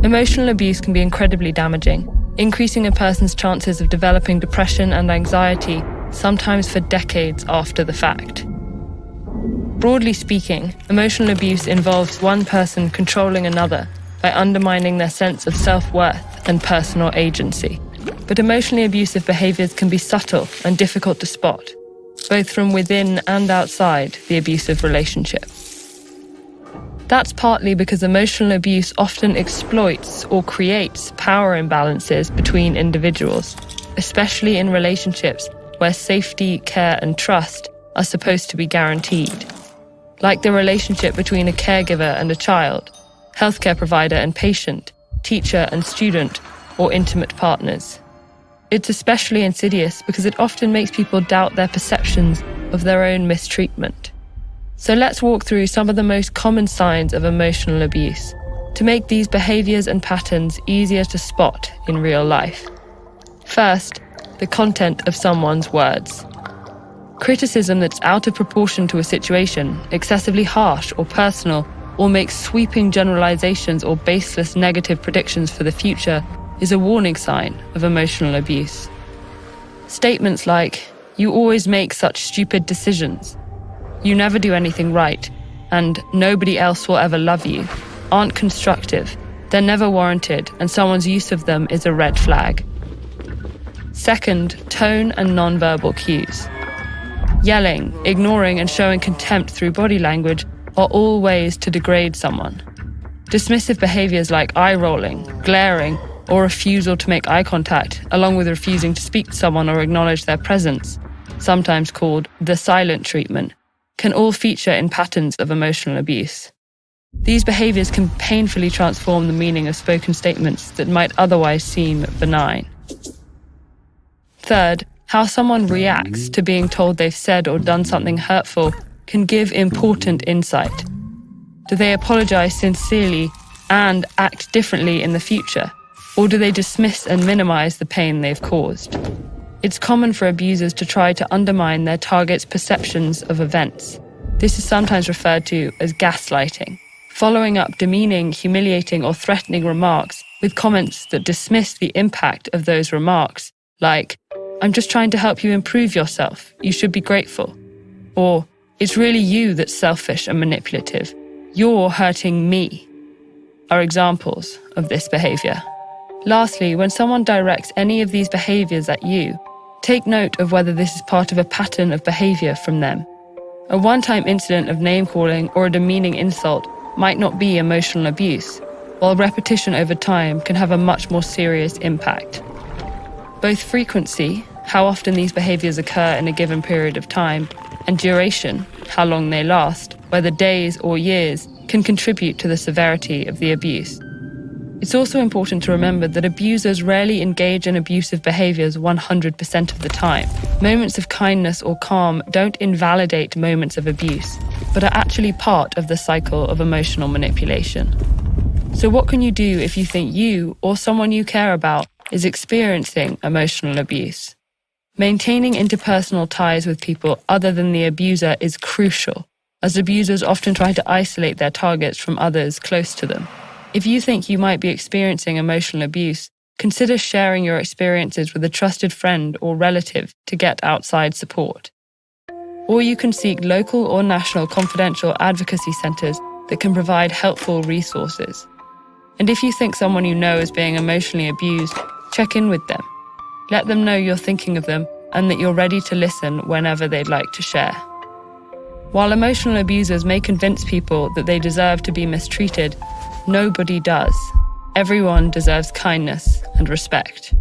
Emotional abuse can be incredibly damaging, increasing a person's chances of developing depression and anxiety, sometimes for decades after the fact. Broadly speaking, emotional abuse involves one person controlling another by undermining their sense of self-worth and personal agency. But emotionally abusive behaviours can be subtle and difficult to spot, both from within and outside the abusive relationship. That's partly because emotional abuse often exploits or creates power imbalances between individuals, especially in relationships where safety, care, and trust are supposed to be guaranteed. Like the relationship between a caregiver and a child, healthcare provider and patient, teacher and student, or intimate partners. It's especially insidious because it often makes people doubt their perceptions of their own mistreatment. So let's walk through some of the most common signs of emotional abuse to make these behaviours and patterns easier to spot in real life. First, the content of someone's words. Criticism that's out of proportion to a situation, excessively harsh or personal, or makes sweeping generalizations or baseless negative predictions for the future is a warning sign of emotional abuse. Statements like, "You always make such stupid decisions," "You never do anything right," and "Nobody else will ever love you," aren't constructive, they're never warranted, and someone's use of them is a red flag. Second, tone and non-verbal cues. Yelling, ignoring, and showing contempt through body language are all ways to degrade someone. Dismissive behaviours like eye-rolling, glaring, or refusal to make eye contact, along with refusing to speak to someone or acknowledge their presence, sometimes called the silent treatment, can all feature in patterns of emotional abuse. These behaviours can painfully transform the meaning of spoken statements that might otherwise seem benign. Third, how someone reacts to being told they've said or done something hurtful can give important insight. Do they apologise sincerely and act differently in the future? Or do they dismiss and minimise the pain they've caused? It's common for abusers to try to undermine their target's perceptions of events. This is sometimes referred to as gaslighting, following up demeaning, humiliating, or threatening remarks with comments that dismiss the impact of those remarks, like, "I'm just trying to help you improve yourself. You should be grateful." Or, "It's really you that's selfish and manipulative. You're hurting me," are examples of this behaviour. Lastly, when someone directs any of these behaviours at you, take note of whether this is part of a pattern of behaviour from them. A one-time incident of name-calling or a demeaning insult might not be emotional abuse, while repetition over time can have a much more serious impact. Both frequency, how often these behaviours occur in a given period of time, and duration, how long they last, whether days or years, can contribute to the severity of the abuse. It's also important to remember that abusers rarely engage in abusive behaviours 100% of the time. Moments of kindness or calm don't invalidate moments of abuse, but are actually part of the cycle of emotional manipulation. So what can you do if you think you or someone you care about is experiencing emotional abuse? Maintaining interpersonal ties with people other than the abuser is crucial, as abusers often try to isolate their targets from others close to them. If you think you might be experiencing emotional abuse, consider sharing your experiences with a trusted friend or relative to get outside support. Or you can seek local or national confidential advocacy centres that can provide helpful resources. And if you think someone you know is being emotionally abused, check in with them. Let them know you're thinking of them and that you're ready to listen whenever they'd like to share. While emotional abusers may convince people that they deserve to be mistreated, nobody does. Everyone deserves kindness and respect.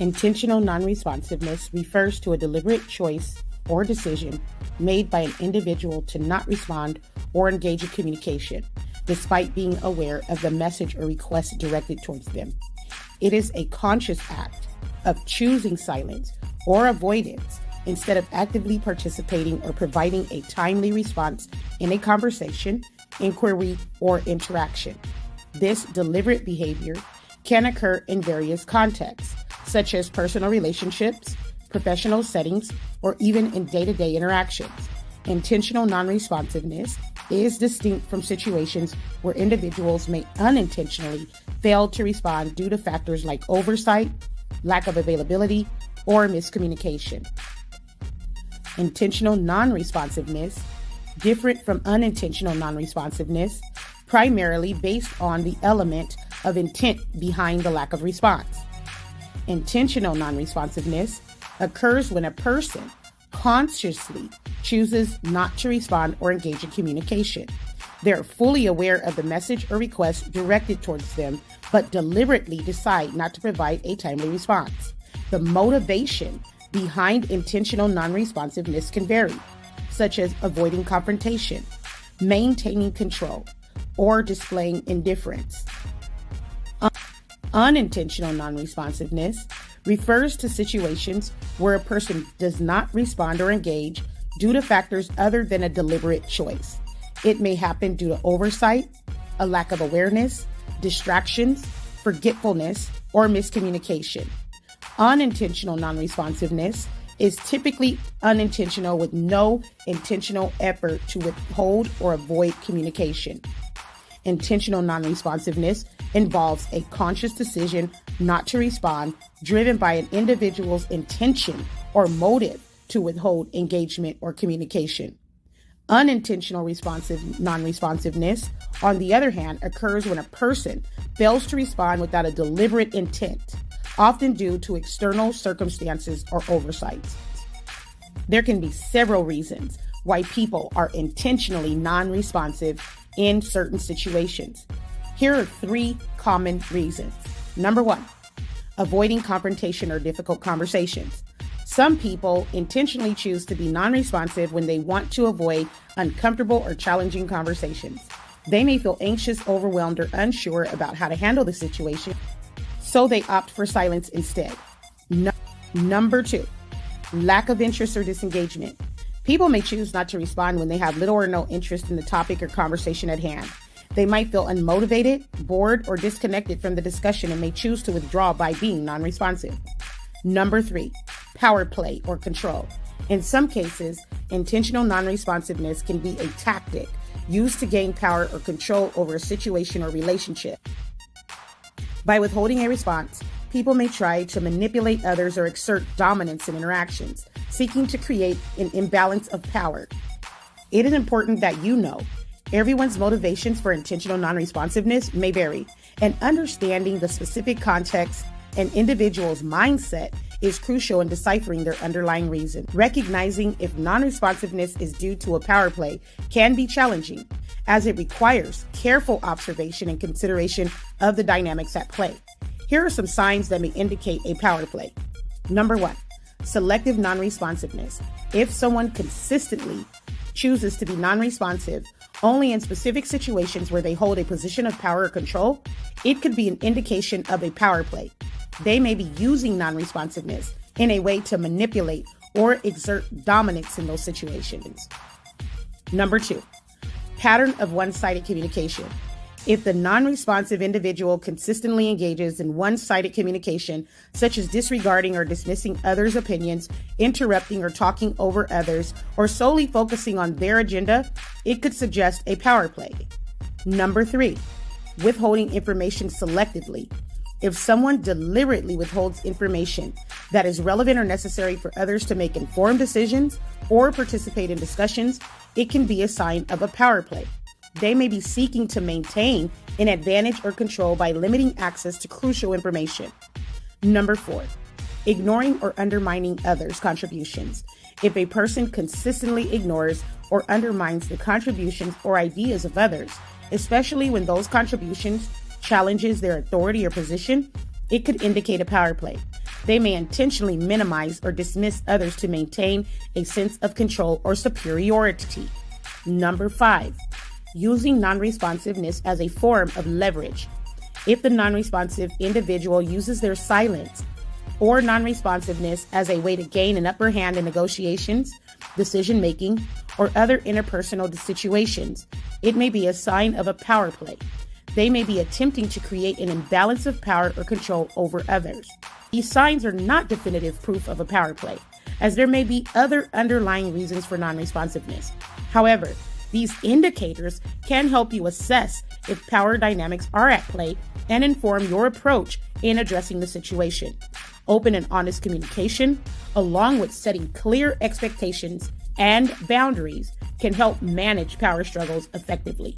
Intentional non-responsiveness refers to a deliberate choice or decision made by an individual to not respond or engage in communication, despite being aware of the message or request directed towards them. It is a conscious act of choosing silence or avoidance instead of actively participating or providing a timely response in a conversation, inquiry, or interaction. This deliberate behavior can occur in various contexts, such as personal relationships, professional settings, or even in day-to-day interactions. Intentional non-responsiveness is distinct from situations where individuals may unintentionally fail to respond due to factors like oversight, lack of availability, or miscommunication. Intentional non-responsiveness, different from unintentional non-responsiveness, primarily based on the element of intent behind the lack of response. Intentional non-responsiveness occurs when a person consciously chooses not to respond or engage in communication. They're fully aware of the message or request directed towards them, but deliberately decide not to provide a timely response. The motivation behind intentional non-responsiveness can vary, such as avoiding confrontation, maintaining control, or displaying indifference. Unintentional non-responsiveness refers to situations where a person does not respond or engage due to factors other than a deliberate choice. It may happen due to oversight, a lack of awareness, distractions, forgetfulness, or miscommunication. Unintentional non-responsiveness is typically unintentional with no intentional effort to withhold or avoid communication. Intentional non-responsiveness involves a conscious decision not to respond, driven by an individual's intention or motive to withhold engagement or communication. Unintentional non-responsiveness, on the other hand, occurs when a person fails to respond without a deliberate intent, often due to external circumstances or oversights. There can be several reasons why people are intentionally non-responsive in certain situations. Here are 3 common reasons. Number 1, avoiding confrontation or difficult conversations. Some people intentionally choose to be non-responsive when they want to avoid uncomfortable or challenging conversations. They may feel anxious, overwhelmed, or unsure about how to handle the situation, so they opt for silence instead. Number 2, lack of interest or disengagement. People may choose not to respond when they have little or no interest in the topic or conversation at hand. They might feel unmotivated, bored, or disconnected from the discussion and may choose to withdraw by being non-responsive. Number 3, power play or control. In some cases, intentional non-responsiveness can be a tactic used to gain power or control over a situation or relationship. By withholding a response, people may try to manipulate others or exert dominance in interactions, seeking to create an imbalance of power. It is important that you know everyone's motivations for intentional non-responsiveness may vary, and understanding the specific context and individual's mindset is crucial in deciphering their underlying reason. Recognizing if non-responsiveness is due to a power play can be challenging, as it requires careful observation and consideration of the dynamics at play. Here are some signs that may indicate a power play. Number 1, selective non-responsiveness. If someone consistently chooses to be non-responsive only in specific situations where they hold a position of power or control, it could be an indication of a power play. They may be using non-responsiveness in a way to manipulate or exert dominance in those situations. Number 2, pattern of one-sided communication. If the non-responsive individual consistently engages in one-sided communication, such as disregarding or dismissing others' opinions, interrupting or talking over others, or solely focusing on their agenda, it could suggest a power play. Number 3, withholding information selectively. If someone deliberately withholds information that is relevant or necessary for others to make informed decisions or participate in discussions, it can be a sign of a power play. They may be seeking to maintain an advantage or control by limiting access to crucial information. Number 4, ignoring or undermining others' contributions. If a person consistently ignores or undermines the contributions or ideas of others, especially when those contributions challenges their authority or position, it could indicate a power play. They may intentionally minimize or dismiss others to maintain a sense of control or superiority. Number 5, using non-responsiveness as a form of leverage. If the non-responsive individual uses their silence or non-responsiveness as a way to gain an upper hand in negotiations, decision-making, or other interpersonal situations, it may be a sign of a power play. They may be attempting to create an imbalance of power or control over others. These signs are not definitive proof of a power play, as there may be other underlying reasons for non-responsiveness. However, these indicators can help you assess if power dynamics are at play and inform your approach in addressing the situation. Open and honest communication, along with setting clear expectations and boundaries, can help manage power struggles effectively.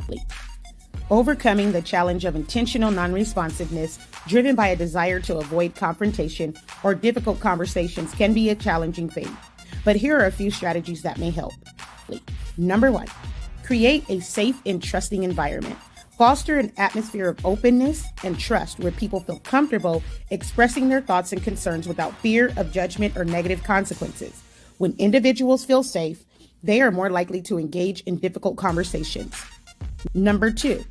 Overcoming the challenge of intentional non-responsiveness driven by a desire to avoid confrontation or difficult conversations can be a challenging thing. But here are a few strategies that may help. Number 1, create a safe and trusting environment. Foster an atmosphere of openness and trust where people feel comfortable expressing their thoughts and concerns without fear of judgment or negative consequences. When individuals feel safe, they are more likely to engage in difficult conversations. Number 2,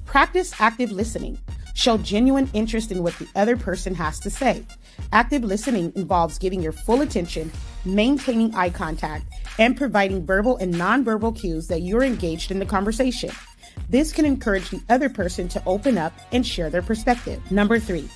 practice active listening. Show genuine interest in what the other person has to say. Active listening involves giving your full attention, maintaining eye contact, and providing verbal and nonverbal cues that you're engaged in the conversation. This can encourage the other person to open up and share their perspective. Number 3,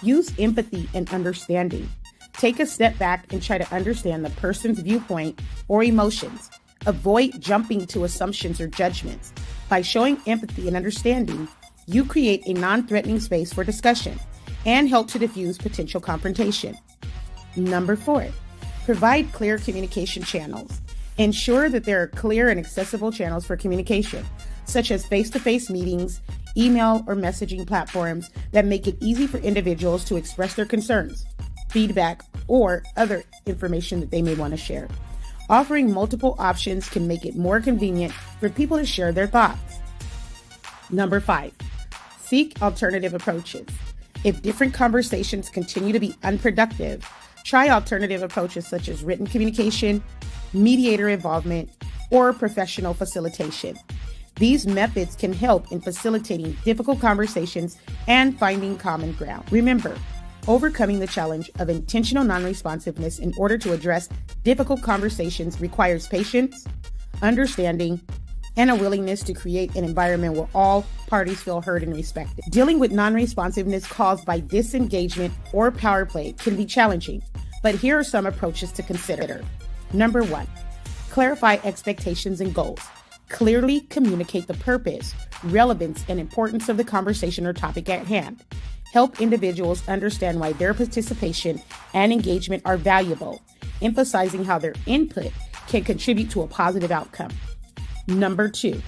use empathy and understanding. Take a step back and try to understand the person's viewpoint or emotions. Avoid jumping to assumptions or judgments. By showing empathy and understanding, you create a non-threatening space for discussion and help to diffuse potential confrontation. Number 4, provide clear communication channels. Ensure that there are clear and accessible channels for communication, such as face-to-face meetings, email, or messaging platforms that make it easy for individuals to express their concerns, feedback, or other information that they may want to share. Offering multiple options can make it more convenient for people to share their thoughts. Number 5, seek alternative approaches. If different conversations continue to be unproductive, try alternative approaches such as written communication, mediator involvement, or professional facilitation. These methods can help in facilitating difficult conversations and finding common ground. Remember, overcoming the challenge of intentional non-responsiveness in order to address difficult conversations requires patience, understanding, and a willingness to create an environment where all parties feel heard and respected. Dealing with non-responsiveness caused by disengagement or power play can be challenging, but here are some approaches to consider. Number 1, clarify expectations and goals. Clearly communicate the purpose, relevance, and importance of the conversation or topic at hand. Help individuals understand why their participation and engagement are valuable, emphasizing how their input can contribute to a positive outcome. Number 2,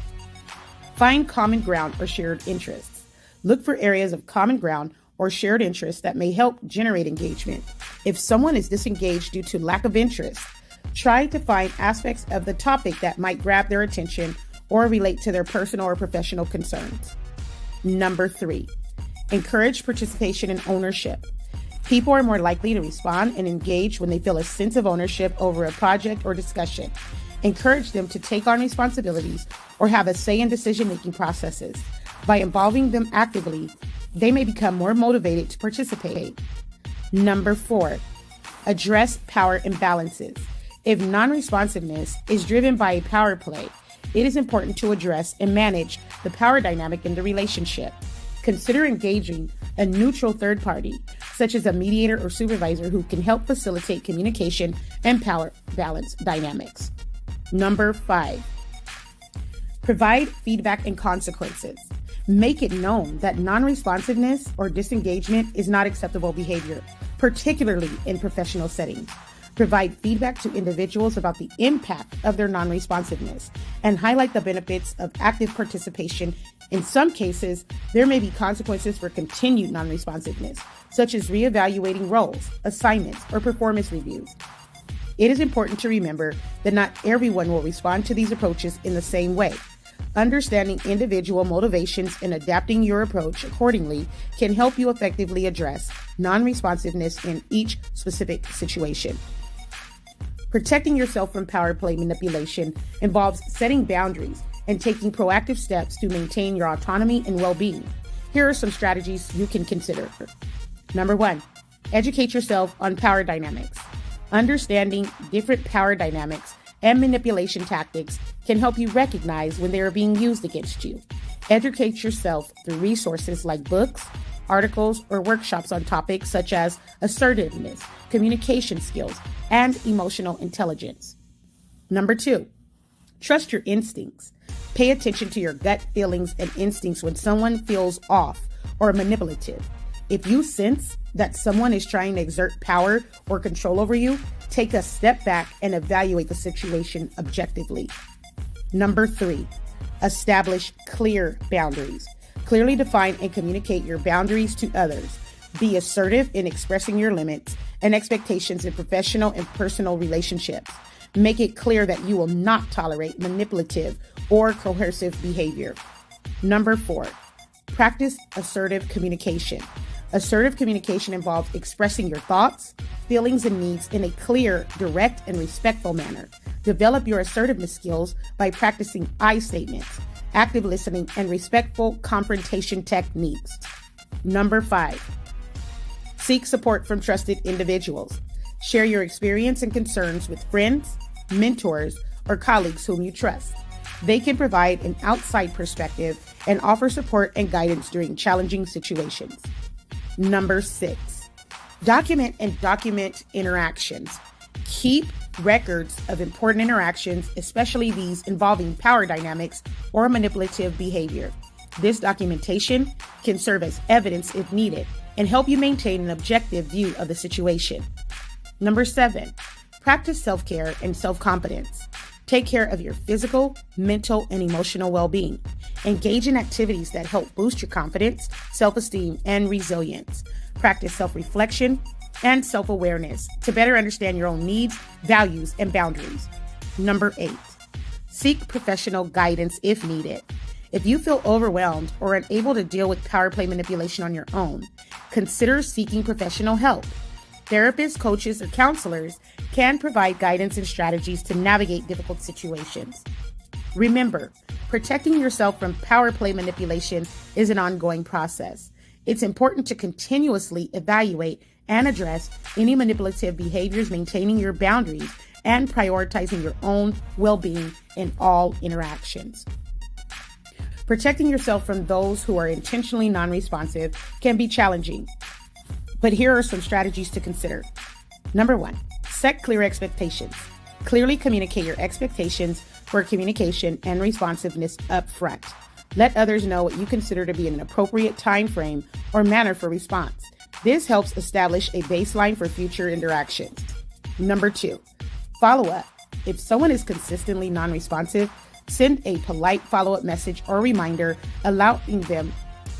find common ground or shared interests. Look for areas of common ground or shared interests that may help generate engagement. If someone is disengaged due to lack of interest, try to find aspects of the topic that might grab their attention or relate to their personal or professional concerns. Number 3, encourage participation and ownership. People are more likely to respond and engage when they feel a sense of ownership over a project or discussion. Encourage them to take on responsibilities or have a say in decision-making processes. By involving them actively, they may become more motivated to participate. Number 4, address power imbalances. If non-responsiveness is driven by a power play, it is important to address and manage the power dynamic in the relationship. Consider engaging a neutral third party, such as a mediator or supervisor who can help facilitate communication and power balance dynamics. Number 5, provide feedback and consequences. Make it known that non-responsiveness or disengagement is not acceptable behavior, particularly in professional settings. Provide feedback to individuals about the impact of their non-responsiveness and highlight the benefits of active participation. In some cases, there may be consequences for continued non-responsiveness, such as reevaluating roles, assignments, or performance reviews. It is important to remember that not everyone will respond to these approaches in the same way. Understanding individual motivations and adapting your approach accordingly can help you effectively address non-responsiveness in each specific situation. Protecting yourself from power play manipulation involves setting boundaries and taking proactive steps to maintain your autonomy and well-being. Here are some strategies you can consider. Number 1, educate yourself on power dynamics. Understanding different power dynamics and manipulation tactics can help you recognize when they are being used against you. Educate yourself through resources like books, articles or workshops on topics such as assertiveness, communication skills, and emotional intelligence. Number 2, trust your instincts. Pay attention to your gut feelings and instincts when someone feels off or manipulative. If you sense that someone is trying to exert power or control over you, take a step back and evaluate the situation objectively. Number 3, establish clear boundaries. Clearly define and communicate your boundaries to others. Be assertive in expressing your limits and expectations in professional and personal relationships. Make it clear that you will not tolerate manipulative or coercive behavior. Number 4, practice assertive communication. Assertive communication involves expressing your thoughts, feelings, and needs in a clear, direct, and respectful manner. Develop your assertiveness skills by practicing I statements, active listening, and respectful confrontation techniques. Number 5, seek support from trusted individuals. Share your experience and concerns with friends, mentors, or colleagues whom you trust. They can provide an outside perspective and offer support and guidance during challenging situations. Number 6, document interactions. Keep records of important interactions, especially these involving power dynamics or manipulative behavior. This documentation can serve as evidence if needed and help you maintain an objective view of the situation. Number 7, practice self-care and self-confidence. Take care of your physical, mental, and emotional well-being. Engage in activities that help boost your confidence, self-esteem, and resilience. Practice self-reflection and self-awareness to better understand your own needs, values, and boundaries. Number 8, seek professional guidance if needed. If you feel overwhelmed or unable to deal with power play manipulation on your own, consider seeking professional help. Therapists, coaches, or counselors can provide guidance and strategies to navigate difficult situations. Remember, protecting yourself from power play manipulation is an ongoing process. It's important to continuously evaluate and address any manipulative behaviors, maintaining your boundaries, and prioritizing your own well-being in all interactions. Protecting yourself from those who are intentionally non-responsive can be challenging, but here are some strategies to consider. Number 1, set clear expectations. Clearly communicate your expectations for communication and responsiveness up front. Let others know what you consider to be an appropriate time frame or manner for response. This helps establish a baseline for future interactions. Number 2, follow up. If someone is consistently non-responsive, send a polite follow-up message or reminder, allowing them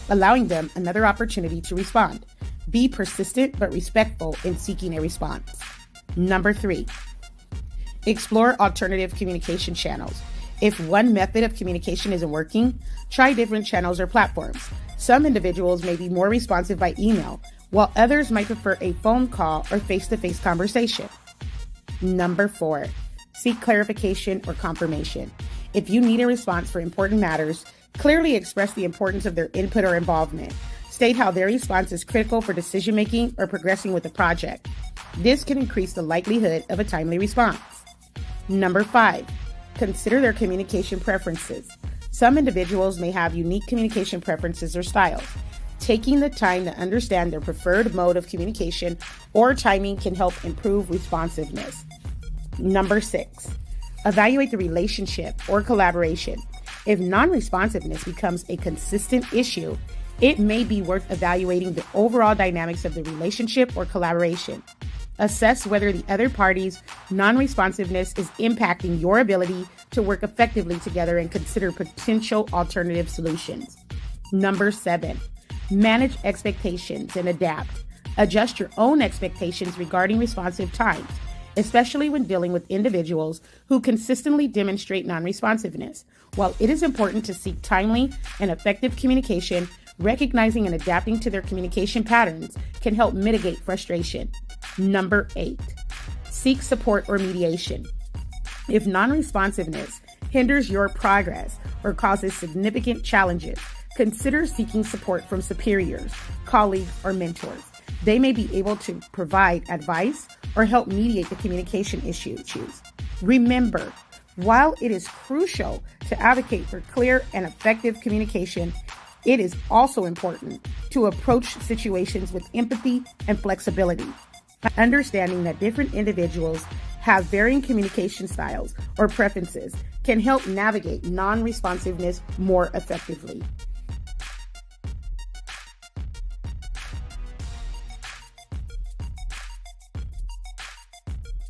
another opportunity to respond. Be persistent but respectful in seeking a response. Number 3, explore alternative communication channels. If one method of communication isn't working, try different channels or platforms. Some individuals may be more responsive by email, while others might prefer a phone call or face-to-face conversation. Number 4, seek clarification or confirmation. If you need a response for important matters, clearly express the importance of their input or involvement. State how their response is critical for decision-making or progressing with the project. This can increase the likelihood of a timely response. Number 5, consider their communication preferences. Some individuals may have unique communication preferences or styles. Taking the time to understand their preferred mode of communication or timing can help improve responsiveness. Number 6, evaluate the relationship or collaboration. If non-responsiveness becomes a consistent issue, it may be worth evaluating the overall dynamics of the relationship or collaboration. Assess whether the other party's non-responsiveness is impacting your ability to work effectively together and consider potential alternative solutions. Number 7, manage expectations and adapt. Adjust your own expectations regarding responsive times, especially when dealing with individuals who consistently demonstrate non-responsiveness. While it is important to seek timely and effective communication, recognizing and adapting to their communication patterns can help mitigate frustration. Number 8, seek support or mediation. If non-responsiveness hinders your progress or causes significant challenges, consider seeking support from superiors, colleagues, or mentors. They may be able to provide advice or help mediate the communication issues. Remember, while it is crucial to advocate for clear and effective communication, It is also important to approach situations with empathy and flexibility, understanding that different individuals have varying communication styles or preferences can help navigate non-responsiveness more effectively.